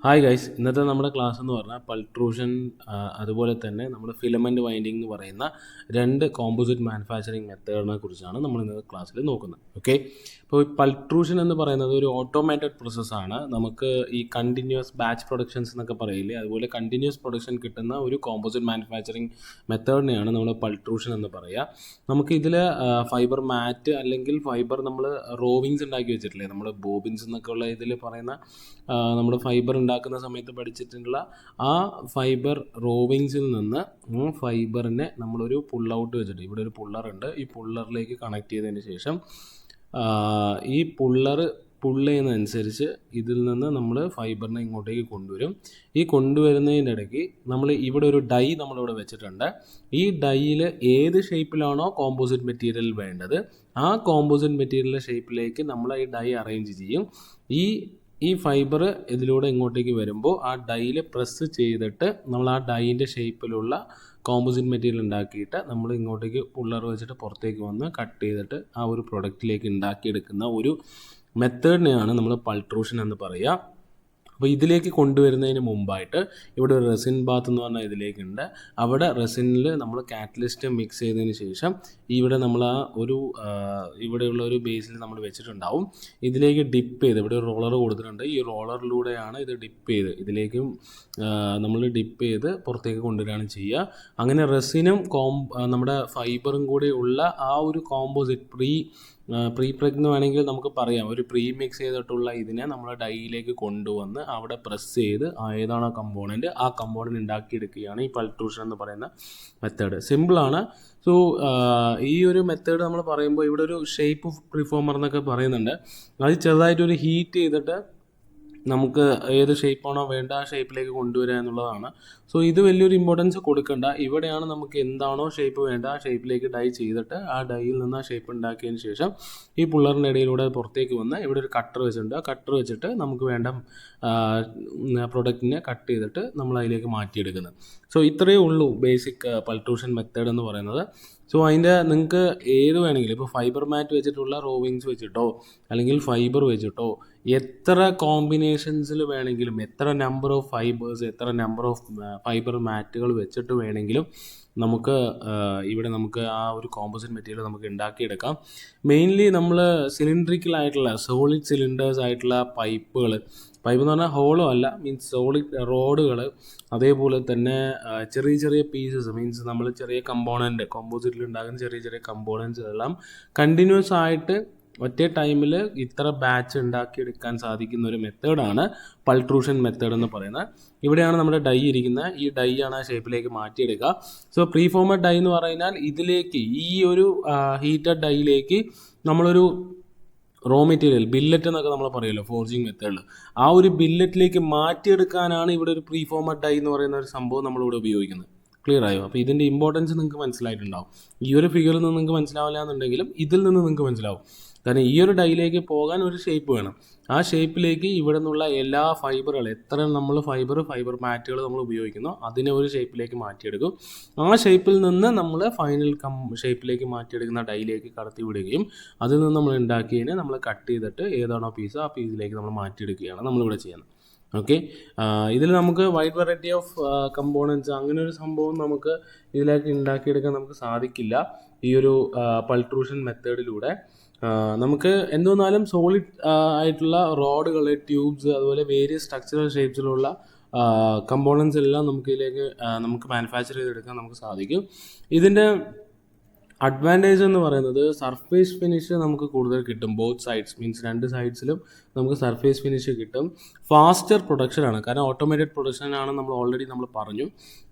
Hi guys, ഇന്നത്തെ നമ്മുടെ class എന്ന് പറഞ്ഞാൽ പൾട്രൂഷൻ അതുപോലെ തന്നെ നമ്മുടെ ഫിലമെൻറ്റ് വൈൻഡിങ് എന്ന് പറയുന്ന രണ്ട് കോമ്പോസിറ്റ് മാനുഫാക്ചറിങ് മെത്തേഡിനെ കുറിച്ചാണ് നമ്മൾ ഇന്നത്തെ ക്ലാസ്സിൽ നോക്കുന്നത്. ഓക്കെ, അപ്പോൾ പൾട്രൂഷൻ എന്ന് പറയുന്നത് ഒരു ഓട്ടോമേറ്റഡ് പ്രോസസ്സാണ്. നമുക്ക് ഈ കണ്ടിന്യൂസ് ബാച്ച് പ്രൊഡക്ഷൻസ് എന്നൊക്കെ പറയില്ലേ, അതുപോലെ കണ്ടിന്യൂസ് പ്രൊഡക്ഷൻ കിട്ടുന്ന ഒരു കോമ്പോസിറ്റ് മാനുഫാക്ചറിങ് മെത്തേഡിനെയാണ് നമ്മൾ പൾട്രൂഷൻ എന്ന് പറയുക. നമുക്ക് ഇതിൽ ഫൈബർ മാറ്റ് അല്ലെങ്കിൽ ഫൈബർ നമ്മൾ റോവിങ്സ് ഉണ്ടാക്കി വെച്ചിട്ടില്ലേ, നമ്മൾ ബോബിൻസ് എന്നൊക്കെ ഉള്ള ഇതിൽ പറയുന്ന നമ്മൾ ഫൈബർ ഉണ്ടാക്കുന്ന സമയത്ത് പഠിച്ചിട്ടുള്ള ആ ഫൈബർ റോവിങ്സിൽ നിന്ന് ഫൈബറിനെ നമ്മളൊരു പുൾ ഔട്ട് വെച്ചിട്ട്, ഇവിടെ ഒരു പുള്ളറുണ്ട്, ഈ പുള്ളറിലേക്ക് കണക്ട് ചെയ്തതിന് ശേഷം ഈ പുള്ള് ചെയ്യുന്നതനുസരിച്ച് ഇതിൽ നിന്ന് നമ്മൾ ഫൈബറിനെ ഇങ്ങോട്ടേക്ക് കൊണ്ടുവരും. ഈ കൊണ്ടുവരുന്നതിൻ്റെ ഇടയ്ക്ക് നമ്മൾ ഇവിടെ ഒരു ഡൈ നമ്മളിവിടെ വെച്ചിട്ടുണ്ട്. ഈ ഡൈയിൽ ഏത് ഷേപ്പിലാണോ കോമ്പോസിറ്റ് മെറ്റീരിയൽ വേണ്ടത് ആ കോമ്പോസിറ്റ് മെറ്റീരിയലിൻ്റെ ഷേപ്പിലേക്ക് നമ്മൾ ഈ ഡൈ അറേഞ്ച് ചെയ്യും. ഈ ഫൈബർ ഇതിലൂടെ ഇങ്ങോട്ടേക്ക് വരുമ്പോൾ ആ ഡൈയിൽ പ്രസ് ചെയ്തിട്ട് നമ്മൾ ആ ഡൈൻ്റെ ഷേപ്പിലുള്ള കോമ്പോസിറ്റ് മെറ്റീരിയൽ ഉണ്ടാക്കിയിട്ട് നമ്മൾ ഇങ്ങോട്ടേക്ക് പുള്ളർ വെച്ചിട്ട് പുറത്തേക്ക് വന്ന് കട്ട് ചെയ്തിട്ട് ആ ഒരു പ്രൊഡക്റ്റിലേക്ക് ഉണ്ടാക്കിയെടുക്കുന്ന ഒരു മെത്തേഡിനെയാണ് നമ്മൾ പൾട്രൂഷൻ എന്ന് പറയുക. അപ്പോൾ ഇതിലേക്ക് കൊണ്ടുവരുന്നതിന് മുമ്പായിട്ട് ഇവിടെ ഒരു റെസിൻ ബാത്ത് എന്ന് പറഞ്ഞാൽ ഇതിലേക്കുണ്ട്. അവിടെ റെസിനിൽ നമ്മൾ കാറ്റലിസ്റ്റ് മിക്സ് ചെയ്തതിന് ശേഷം ഇവിടെ നമ്മൾ ആ ഒരു ഇവിടെയുള്ള ഒരു ബേസിൽ നമ്മൾ വെച്ചിട്ടുണ്ടാവും. ഇതിലേക്ക് ഡിപ്പ് ചെയ്ത് ഇവിടെ ഒരു റോളർ കൊടുത്തിട്ടുണ്ട്. ഈ റോളറിലൂടെയാണ് ഇത് ഡിപ്പ് ചെയ്ത് ഇതിലേക്കും നമ്മൾ ഡിപ്പ് ചെയ്ത് പുറത്തേക്ക് കൊണ്ടുവരികയാണ് ചെയ്യുക. അങ്ങനെ റെസിനും നമ്മുടെ ഫൈബറും കൂടെ ഉള്ള ആ ഒരു കോമ്പോസിറ്റ് പ്രീ പ്രഗ്ന വേണമെങ്കിൽ നമുക്ക് പറയാം, ഒരു പ്രീ മിക്സ് ചെയ്തിട്ടുള്ള ഇതിനെ നമ്മൾ ഡൈയിലേക്ക് കൊണ്ടുവന്ന് അവിടെ പ്രസ് ചെയ്ത് ഏതാണോ കമ്പോണൻറ്റ് ആ കമ്പോണൻറ്റ് ഉണ്ടാക്കിയെടുക്കുകയാണ് ഈ പൾട്രൂഷൻ എന്ന് പറയുന്ന മെത്തേഡ്. സിമ്പിളാണ്. സോ ഈ ഒരു മെത്തേഡ് നമ്മൾ പറയുമ്പോൾ ഇവിടെ ഒരു ഷേപ്പ് പ്രിഫോമർ എന്നൊക്കെ പറയുന്നുണ്ട്. അത് ചെറുതായിട്ടൊരു ഹീറ്റ് ചെയ്തിട്ട് നമുക്ക് ഏത് ഷേപ്പാണോ വേണ്ട ആ ഷേപ്പിലേക്ക് കൊണ്ടുവരിക എന്നുള്ളതാണ്. സോ ഇത് വലിയൊരു ഇമ്പോർട്ടൻസ് കൊടുക്കണ്ട. ഇവിടെയാണ് നമുക്ക് എന്താണോ ഷേപ്പ് വേണ്ട ആ ഷേപ്പിലേക്ക് ഡൈ ചെയ്തിട്ട് ആ ഡൈയിൽ നിന്ന് ആ ഷേപ്പ് ഉണ്ടാക്കിയതിന് ശേഷം ഈ പുള്ളറിൻ്റെ ഇടയിലൂടെ പുറത്തേക്ക് വന്ന് ഇവിടെ ഒരു കട്ടർ വെച്ചിട്ടുണ്ട്. ആ കട്ടർ വെച്ചിട്ട് നമുക്ക് വേണ്ട പ്രൊഡക്റ്റിനെ കട്ട് ചെയ്തിട്ട് നമ്മൾ അതിലേക്ക് മാറ്റിയെടുക്കുന്നത്. സോ ഇത്രയേ ഉള്ളൂ ബേസിക് പൾട്രൂഷൻ മെത്തേഡ് എന്ന് പറയുന്നത്. സോ അതിൻ്റെ നിങ്ങൾക്ക് ഏത് വേണമെങ്കിലും, ഇപ്പോൾ ഫൈബർ മാറ്റ് വെച്ചിട്ടുള്ള റോവിങ്സ് വെച്ചിട്ടോ അല്ലെങ്കിൽ ഫൈബർ വെച്ചിട്ടോ എത്ര കോമ്പിനേഷൻസിൽ വേണമെങ്കിലും, എത്ര നമ്പർ ഓഫ് ഫൈബേഴ്സ്, എത്ര നമ്പർ ഓഫ് ഫൈബർ മാറ്റുകൾ വെച്ചിട്ട് വേണമെങ്കിലും നമുക്ക് നമുക്ക് ആ ഒരു കോമ്പോസിറ്റ് മെറ്റീരിയൽ നമുക്ക് ഉണ്ടാക്കിയെടുക്കാം. മെയിൻലി നമ്മൾ സിലിണ്ടറിക്കലായിട്ടുള്ള സോളിഡ് സിലിണ്ടേഴ്സ് ആയിട്ടുള്ള പൈപ്പ് എന്ന് പറഞ്ഞാൽ ഹോളോ അല്ല, മീൻസ് സോളിഡ് റോഡുകൾ, അതേപോലെ തന്നെ ചെറിയ ചെറിയ പീസസ്, മീൻസ് നമ്മൾ ചെറിയ കോമ്പോസിറ്റിൽ ഉണ്ടാകുന്ന ചെറിയ ചെറിയ കമ്പോണൻസ് എല്ലാം കണ്ടിന്യൂസ് ആയിട്ട് ഒറ്റ ടൈമിൽ ഇത്ര ബാച്ച് ഉണ്ടാക്കിയെടുക്കാൻ സാധിക്കുന്ന ഒരു മെത്തേഡാണ് പൾട്രൂഷൻ മെത്തേഡ് എന്ന് പറയുന്നത്. ഇവിടെയാണ് നമ്മുടെ ഡൈ ഇരിക്കുന്നത്. ഈ ഡൈ ആണ് ആ ഷേപ്പിലേക്ക് മാറ്റിയെടുക്കുക. സോ പ്രീഫോമർ ഡൈ എന്ന് പറഞ്ഞാൽ ഇതിലേക്ക് ഈ ഒരു ഹീറ്റഡ് ഡൈയിലേക്ക് നമ്മളൊരു റോ മെറ്റീരിയൽ ബില്ലറ്റ് എന്നൊക്കെ നമ്മൾ പറയുമല്ലോ ഫോർജിങ് മെത്തേഡിൽ, ആ ഒരു ബില്ലറ്റിലേക്ക് മാറ്റിയെടുക്കാനാണ് ഇവിടെ ഒരു പ്രീഫോമർ ഡൈ എന്ന് പറയുന്ന ഒരു സംഭവം നമ്മളിവിടെ ഉപയോഗിക്കുന്നത്. ക്ലിയർ ആയോ? അപ്പോൾ ഇതിൻ്റെ ഇമ്പോർട്ടൻസ് നിങ്ങൾക്ക് മനസ്സിലായിട്ടുണ്ടാവും. ഈ ഒരു ഫിഗറിൽ നിന്ന് നിങ്ങൾക്ക് മനസ്സിലാവില്ല എന്നുണ്ടെങ്കിലും ഇതിൽ നിന്ന് നിങ്ങൾക്ക് മനസ്സിലാവും. കാരണം ഈ ഒരു ഡൈയിലേക്ക് പോകാൻ ഒരു ഷേപ്പ് വേണം. ആ ഷേപ്പിലേക്ക് ഇവിടെ നിന്നുള്ള എല്ലാ ഫൈബറുകൾ, എത്ര നമ്മൾ ഫൈബർ മാറ്റുകൾ നമ്മൾ ഉപയോഗിക്കുന്നോ അതിനെ ഒരു ഷേപ്പിലേക്ക് മാറ്റിയെടുക്കും. ആ ഷേപ്പിൽ നിന്ന് നമ്മൾ ഫൈനൽ ഷേപ്പിലേക്ക് മാറ്റിയെടുക്കുന്ന ഡൈയിലേക്ക് കടത്തി വിടുകയും അതിൽ നിന്ന് നമ്മൾ ഉണ്ടാക്കിയതിനെ നമ്മൾ കട്ട് ചെയ്തിട്ട് ഏതാണോ പീസ് ആ പീസിലേക്ക് നമ്മൾ മാറ്റിയെടുക്കുകയാണ് നമ്മളിവിടെ ചെയ്യുന്നത്. ഓക്കെ, ഇതിൽ നമുക്ക് വൈഡ് വെറൈറ്റി ഓഫ് കമ്പോണൻസ് അങ്ങനെ ഒരു സംഭവം നമുക്ക് ഇതിലേക്ക് ഉണ്ടാക്കിയെടുക്കാൻ നമുക്ക് സാധിക്കില്ല ഈ ഒരു പൾട്രൂഷൻ മെത്തേഡിലൂടെ. നമുക്ക് എന്തുവന്നാലും സോളിഡ് ആയിട്ടുള്ള റോഡുകൾ, ട്യൂബ്സ്, അതുപോലെ വേരിയസ് സ്ട്രക്ചറൽ ഷേപ്സിലുള്ള കമ്പോണൻസ് എല്ലാം നമുക്ക് മാനുഫാക്ചർ ചെയ്തെടുക്കാൻ നമുക്ക് സാധിക്കും. ഇതിൻ്റെ അഡ്വാൻറ്റേജ് എന്ന് പറയുന്നത് സർഫേസ് ഫിനിഷ് നമുക്ക് കൂടുതൽ കിട്ടും. ബോത്ത് സൈഡ്സ്, മീൻസ് രണ്ട് സൈഡ്സിലും നമുക്ക് സർഫേസ് ഫിനിഷ് കിട്ടും. ഫാസ്റ്റർ പ്രൊഡക്ഷനാണ്, കാരണം ഓട്ടോമേറ്റഡ് പ്രൊഡക്ഷനാണ് നമ്മൾ ഓൾറെഡി പറഞ്ഞു.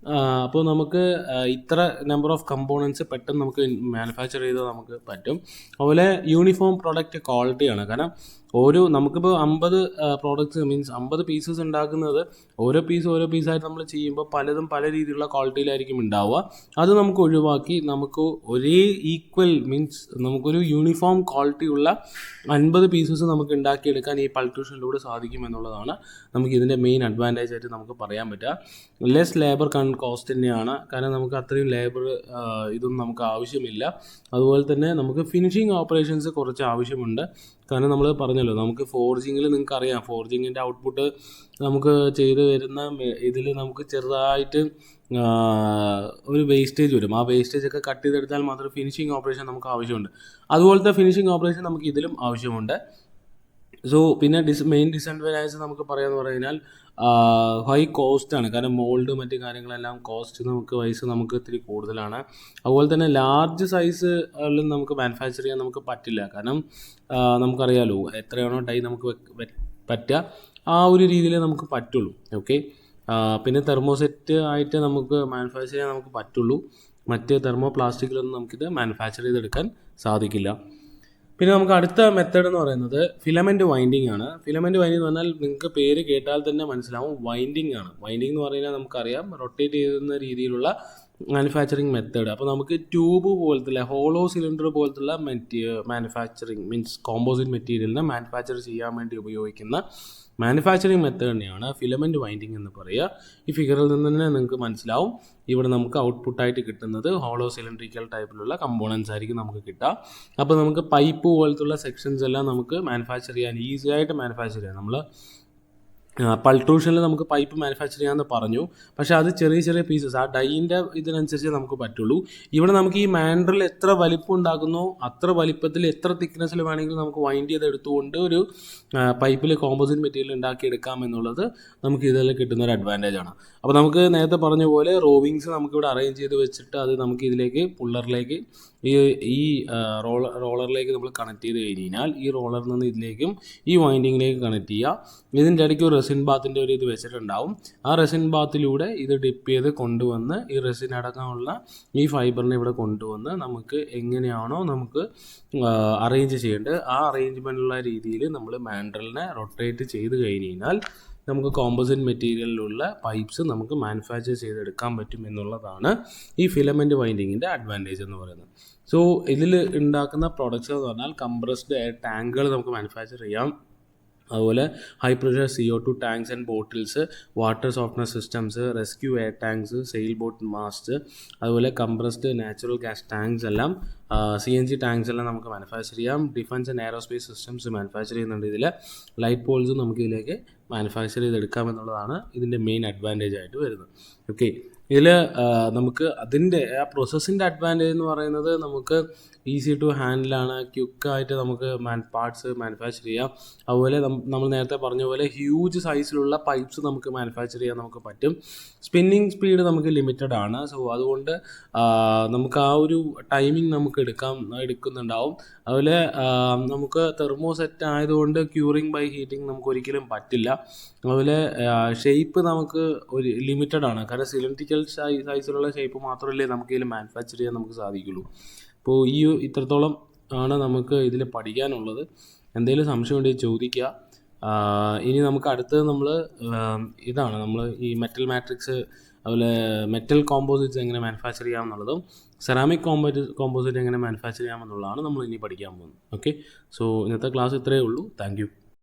അപ്പോൾ നമുക്ക് ഇത്ര നമ്പർ ഓഫ് കമ്പോണൻസ് പെട്ടെന്ന് നമുക്ക് മാനുഫാക്ചർ ചെയ്ത് നമുക്ക് പറ്റും. അതുപോലെ യൂണിഫോം പ്രൊഡക്റ്റ് ക്വാളിറ്റിയാണ്, കാരണം നമുക്കിപ്പോൾ 50 പ്രോഡക്റ്റ്സ് മീൻസ് 50 പീസസ് ഉണ്ടാക്കുന്നത് ഓരോ പീസായിട്ട് നമ്മൾ ചെയ്യുമ്പോൾ പലതും പല രീതിയിലുള്ള ക്വാളിറ്റിയിലായിരിക്കും ഉണ്ടാവുക. അത് നമുക്ക് ഒഴിവാക്കി നമുക്ക് ഒരേ ഈക്വൽ മീൻസ് നമുക്കൊരു യൂണിഫോം ക്വാളിറ്റിയുള്ള 50 പീസസ് നമുക്ക് ഉണ്ടാക്കിയെടുക്കാൻ ഈ പൾട്രൂഷനിലൂടെ സാധിക്കും എന്നുള്ളതാണ് നമുക്ക് ഇതിൻ്റെ മെയിൻ അഡ്വാൻറ്റേജ് ആയിട്ട് നമുക്ക് പറയാൻ പറ്റുക. ലെസ് ലേബർ കോസ്റ്റ് തന്നെയാണ്, കാരണം നമുക്ക് അത്രയും ലേബർ ഇതൊന്നും നമുക്ക് ആവശ്യമില്ല. അതുപോലെ തന്നെ നമുക്ക് ഫിനിഷിങ് ഓപ്പറേഷൻസ് കുറച്ച് ആവശ്യമുണ്ട്, കാരണം നമ്മൾ പറഞ്ഞല്ലോ നമുക്ക് ഫോർജിങ്ങിൽ നിങ്ങൾക്ക് അറിയാം ഫോർജിങ്ങിൻ്റെ ഔട്ട്പുട്ട് നമുക്ക് ചെയ്ത് വരുന്ന ഇതിൽ നമുക്ക് ചെറുതായിട്ട് ഒരു വേസ്റ്റേജ് വരും. ആ വേസ്റ്റേജ് ഒക്കെ കട്ട് ചെയ്തെടുത്താൽ മാത്രമേ ഫിനിഷിങ് ഓപ്പറേഷൻ നമുക്ക് ആവശ്യമുണ്ട്. അതുപോലത്തെ ഫിനിഷിങ് ഓപ്പറേഷൻ നമുക്ക് ഇതിലും ആവശ്യമുണ്ട്. സോ പിന്നെ മെയിൻ ഡിസഡ്വാൻറ്റേജ് നമുക്ക് പറയാമെന്ന് പറഞ്ഞു കഴിഞ്ഞാൽ ഹൈ കോസ്റ്റാണ്. കാരണം മോൾഡ് മറ്റ് കാര്യങ്ങളെല്ലാം കോസ്റ്റ് നമുക്ക് വൈസ് നമുക്ക് ഇത്തിരി കൂടുതലാണ്. അതുപോലെ തന്നെ ലാർജ് സൈസ് നമുക്ക് മാനുഫാക്ചർ ചെയ്യാൻ നമുക്ക് പറ്റില്ല. കാരണം നമുക്കറിയാലോ എത്രയാണോ ടൈം നമുക്ക് പറ്റുക ആ ഒരു രീതിയിൽ നമുക്ക് പറ്റുള്ളൂ. ഓക്കെ, പിന്നെ തെർമോസെറ്റ് ആയിട്ട് നമുക്ക് മാനുഫാക്ചർ ചെയ്യാൻ നമുക്ക് പറ്റുള്ളൂ. മറ്റ് തെർമോ പ്ലാസ്റ്റിക്കിലൊന്നും നമുക്കിത് മാനുഫാക്ചർ ചെയ്തെടുക്കാൻ സാധിക്കില്ല. പിന്നെ നമുക്ക് അടുത്ത മെത്തേഡ് എന്ന് പറയുന്നത് ഫിലമെൻറ്റ് വൈൻഡിങ് ആണ്. ഫിലമെൻറ്റ് വൈൻഡിങ് എന്ന് പറഞ്ഞാൽ നിങ്ങൾക്ക് പേര് കേട്ടാൽ തന്നെ മനസ്സിലാവും വൈൻഡിങ് ആണ്. വൈൻഡിങ് എന്ന് പറഞ്ഞാൽ നമുക്കറിയാം റൊട്ടേറ്റ് ചെയ്യുന്ന രീതിയിലുള്ള മാനുഫാക്ചറിങ് മെത്തേഡ്. അപ്പോൾ നമുക്ക് ട്യൂബ് പോലത്തുള്ള ഹോളോ സിലിണ്ടർ പോലത്തുള്ള മാനുഫാക്ചറിങ് മീൻസ് കോമ്പോസിറ്റ് മെറ്റീരിയലിനെ മാനുഫാക്ചർ ചെയ്യാൻ വേണ്ടി ഉപയോഗിക്കുന്ന മാനുഫാക്ചറിങ് മെത്തേഡ് തന്നെയാണ് ഫിലമെൻറ്റ് വൈൻഡിങ് എന്ന് പറയുക. ഈ ഫിഗറിൽ നിന്ന് തന്നെ നിങ്ങൾക്ക് മനസ്സിലാവും ഇവിടെ നമുക്ക് ഔട്ട്പുട്ടായിട്ട് കിട്ടുന്നത് ഹോളോ സിലിണ്ടറിക്കൽ ടൈപ്പിലുള്ള കമ്പോണൻസ് ആയിരിക്കും നമുക്ക് കിട്ടുക. അപ്പോൾ നമുക്ക് പൈപ്പ് പോലത്തുള്ള സെക്ഷൻസ് എല്ലാം നമുക്ക് മാനുഫാക്ചർ ചെയ്യാൻ ഈസി ആയിട്ട് മാനുഫാക്ചർ ചെയ്യാം. നമ്മൾ പൾട്രൂഷനിൽ നമുക്ക് പൈപ്പ് മാനുഫാക്ചർ ചെയ്യാമെന്ന് പറഞ്ഞു, പക്ഷേ അത് ചെറിയ ചെറിയ പീസസ് ആ ഡൈൻ്റെ ഇതിനനുസരിച്ച് നമുക്ക് പറ്റുള്ളൂ. ഇവിടെ നമുക്ക് ഈ മാൻഡ്രിൽ എത്ര വലിപ്പം ഉണ്ടാകുന്നോ അത്ര വലിപ്പത്തിൽ എത്ര തിക്നെസ്സിൽ വേണമെങ്കിലും നമുക്ക് വൈൻഡ് ചെയ്തെടുത്തുകൊണ്ട് ഒരു പൈപ്പിൽ കോമ്പോസിറ്റ് മെറ്റീരിയൽ ഉണ്ടാക്കിയെടുക്കാം എന്നുള്ളത് നമുക്ക് ഇതിൽ കിട്ടുന്ന ഒരു അഡ്വാൻറ്റേജ് ആണ്. അപ്പോൾ നമുക്ക് നേരത്തെ പറഞ്ഞ പോലെ റോവിങ്സ് നമുക്കിവിടെ അറേഞ്ച് ചെയ്ത് വെച്ചിട്ട് അത് നമുക്ക് ഇതിലേക്ക് പുള്ളറിലേക്ക് ഈ റോളറിലേക്ക് നമ്മൾ കണക്ട് ചെയ്ത് കഴിഞ്ഞാൽ ഈ റോളറിൽ നിന്ന് ഇതിലേക്കും ഈ വൈൻഡിങ്ങിലേക്ക് കണക്ട് ചെയ്യുക. ഇതിൻ്റെ ഇടയ്ക്ക് ഒരു റെസിൻ ബാത്തിൻ്റെ ഒരു ഇത് വെച്ചിട്ടുണ്ടാവും. ആ റെസിൻ ബാത്തിലൂടെ ഇത് ഡിപ്പ് ചെയ്ത് കൊണ്ടുവന്ന് ഈ റെസിൻ അടക്കമുള്ള ഈ ഫൈബറിനെ ഇവിടെ കൊണ്ടുവന്ന് നമുക്ക് എങ്ങനെയാണോ നമുക്ക് അറേഞ്ച് ചെയ്യേണ്ടത് ആ അറേഞ്ച്മെൻറ്റുള്ള രീതിയിൽ നമ്മൾ മാൻഡ്രലിനെ റൊട്ടേറ്റ് ചെയ്ത് കഴിഞ്ഞാൽ നമുക്ക് കോമ്പോസിറ്റ് മെറ്റീരിയലിലുള്ള പൈപ്പ്സ് നമുക്ക് മാനുഫാക്ചർ ചെയ്തെടുക്കാൻ പറ്റും എന്നുള്ളതാണ് ഈ ഫിലമെൻറ്റ് വൈൻഡിങ്ങിൻ്റെ അഡ്വാൻറ്റേജ് എന്ന് പറയുന്നത്. സോ ഇതിൽ ഉണ്ടാക്കുന്ന പ്രോഡക്റ്റ്സ് എന്ന് പറഞ്ഞാൽ കംപ്രസ്ഡ് എയർ ടാങ്കുകൾ നമുക്ക് മാനുഫാക്ചർ ചെയ്യാം. അതുപോലെ high pressure CO2 tanks and bottles, water softener systems, rescue air tanks, sale boat mast, അതുപോലെ കംപ്രസ്ഡ് നാച്ചുറൽ ഗ്യാസ് ടാങ്ക്സ് എല്ലാം CNG ടാങ്ക്സ് എല്ലാം നമുക്ക് മാനുഫാക്ചർ ചെയ്യാം. Defence and aerospace systems manufacture ചെയ്യുന്നുണ്ട്. ഇതിൽ ലൈറ്റ് പോൾസും നമുക്ക് ഇതിലേക്ക് മാനുഫാക്ചർ ചെയ്തെടുക്കാമെന്നുള്ളതാണ് ഇതിൻ്റെ മെയിൻ അഡ്വാൻറ്റേജ് ആയിട്ട് വരുന്നത്. ഓക്കെ, ഇതിൽ നമുക്ക് അതിൻ്റെ ആ പ്രോസസ്സിൻ്റെ അഡ്വാൻറ്റേജ് എന്ന് പറയുന്നത് നമുക്ക് ഈസി ടു ഹാൻഡിലാണ്, ക്വിക്കായിട്ട് നമുക്ക് പാർട്സ് മാനുഫാക്ചർ ചെയ്യാം. അതുപോലെ നമ്മൾ നേരത്തെ പറഞ്ഞ പോലെ ഹ്യൂജ് സൈസിലുള്ള പൈപ്പ്സ് നമുക്ക് മാനുഫാക്ചർ ചെയ്യാൻ നമുക്ക് പറ്റും. സ്പിന്നിങ് സ്പീഡ് നമുക്ക് ലിമിറ്റഡ് ആണ്. സോ അതുകൊണ്ട് നമുക്ക് ആ ഒരു ടൈമിംഗ് നമുക്ക് എടുക്കുന്നുണ്ടാവും. അതുപോലെ നമുക്ക് തെർമോസെറ്റ് ആയതുകൊണ്ട് ക്യൂറിങ് ബൈ ഹീറ്റിംഗ് നമുക്ക് ഒരിക്കലും പറ്റില്ല. അതുപോലെ ഷേപ്പ് നമുക്ക് ഒരു ലിമിറ്റഡ് ആണ്. കാരണം സിലിണ്ട്രിക്കൽ സൈസിലുള്ള ഷേപ്പ് മാത്രമല്ലേ നമുക്ക് ഇതിൽ മാനുഫാക്ചർ ചെയ്യാൻ നമുക്ക് സാധിക്കുള്ളൂ. അപ്പോൾ ഇത്രത്തോളം ആണ് നമുക്ക് ഇതിൽ പഠിക്കാനുള്ളത്. എന്തെങ്കിലും സംശയം ഉണ്ടെങ്കിൽ ചോദിക്കുക. ഇനി നമുക്ക് അടുത്തത് ഇതാണ് നമ്മൾ ഈ മെറ്റൽ മാട്രിക്സ് അതുപോലെ മെറ്റൽ കോമ്പോസിറ്റ്സ് എങ്ങനെ മാനുഫാക്ചർ ചെയ്യാമെന്നുള്ളതും സെറാമിക് കോമ്പോസിറ്റ് എങ്ങനെ മാനുഫാക്ചർ ചെയ്യാമെന്നുള്ളതാണ് നമ്മൾ ഇനി പഠിക്കാൻ പോകുന്നത്. ഓക്കെ, സോ ഇന്നത്തെ ക്ലാസ് ഇത്രയേ ഉള്ളൂ. Thank you.